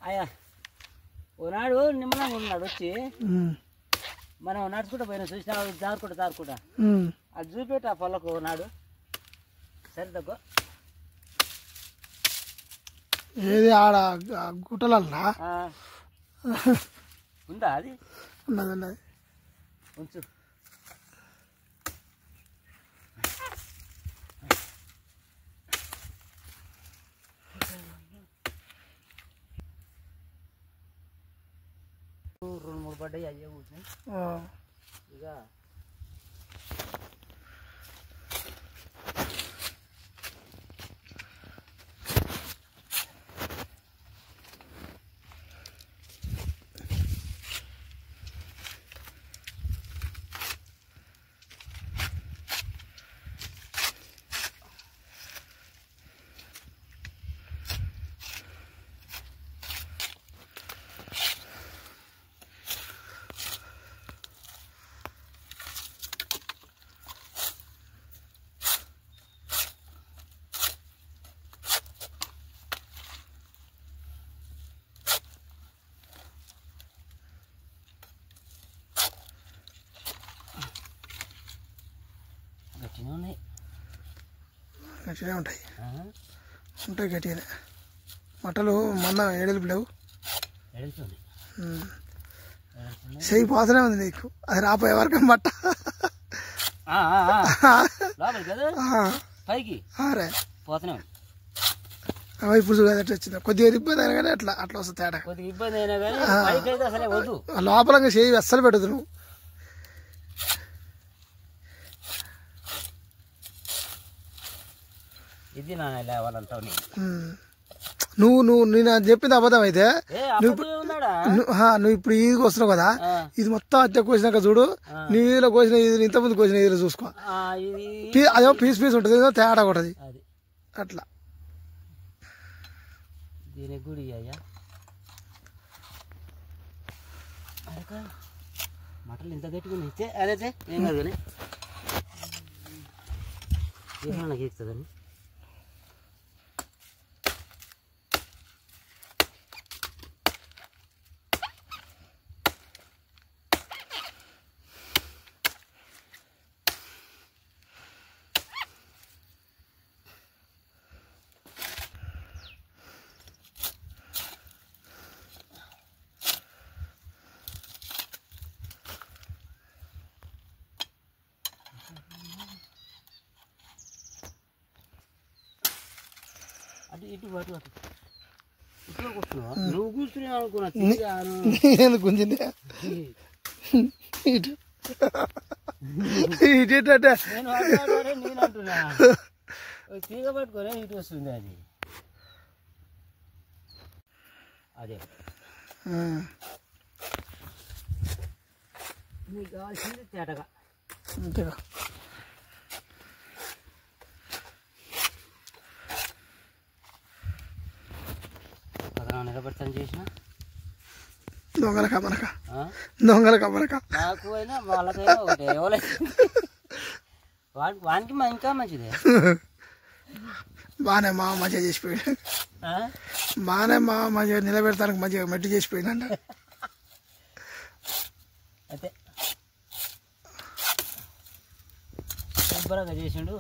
అయ్యా ఓనాడు నిమ్మలంగా ఉన్నాడు వచ్చి మనం నడుచుకుంటూ పోయినా చూసినా జారుకుంటా అది చూపెట్టి ఆ పొలకు నాడు సరే తగ్గ ఏది ఆడ గుట్టలన్నా ఉందా అది ఉన్నది ఉన్నది ఉంచు రెండు మూడు పడ్డాయి అయ్యే కూర్చుని ఇక గట్టిగా ఉన్నాయి గట్టిగానే ఉంటాయి ఉంటాయి గట్టిగానే మట్టలు మొన్న ఏడెలుపు లేవు చెయ్యి పోతూనే ఉంది నీకు అది రాపోయే వరకు మట్ట అరే ఇప్పుడు చూడదు ఎట్లా వచ్చింది కొద్దిగా ఇబ్బంది అయినా కానీ అట్లా అట్లా వస్తుంది తేడా కొద్దిగా ఇబ్బంది అయినా కానీ అసలే వద్దు లోపలంగా చెయ్యి అస్సలు పెట్టదు ఇది నా లేవాలంటావు నువ్వు నేను చెప్పింది అబద్ధం అయితే నువ్వు ఇప్పుడు ఇది వస్తున్నావు కదా ఇది మొత్తం అత్య కోసినాక చూడు నీలో కోసిన ఇది ఇంతకుముందు కోసిన ఇది చూసుకో అదేమో పీస్ ఉంటుంది ఏదో తేడా కొట్టది అట్లా దీనికి గుడి అయ్యా మటలు ఇంత గట్టిగా ఇస్తే అదైతే ఏం కాదు కానీ నాకు ఎక్కుతుందని అటు ఇటు అటు అటు ఇట్లా కూర్చున్నావా నువ్వు కూర్చుని అనుకున్నా నేను గుంజింది ఇటు ఇటు నేను అంటున్నా తీగ పట్టుకొని ఇటు వస్తుంది అది అదే నీకు కావాల్సింది తేటగా అంతేగా నిలబెడతాను చేసిన దొంగల కమరక నాకు అయినా వాళ్ళకైనా ఒకటే ఎవరైనా వానికి ఇంకా మంచిదే బాగానే మా మంచిగా చేసిపోయాడు బాగానే మా మంచిగా నిలబెడతానికి మంచిగా మెట్టి చేసిపోయిందంట అయితే శుభ్రంగా చేసిండు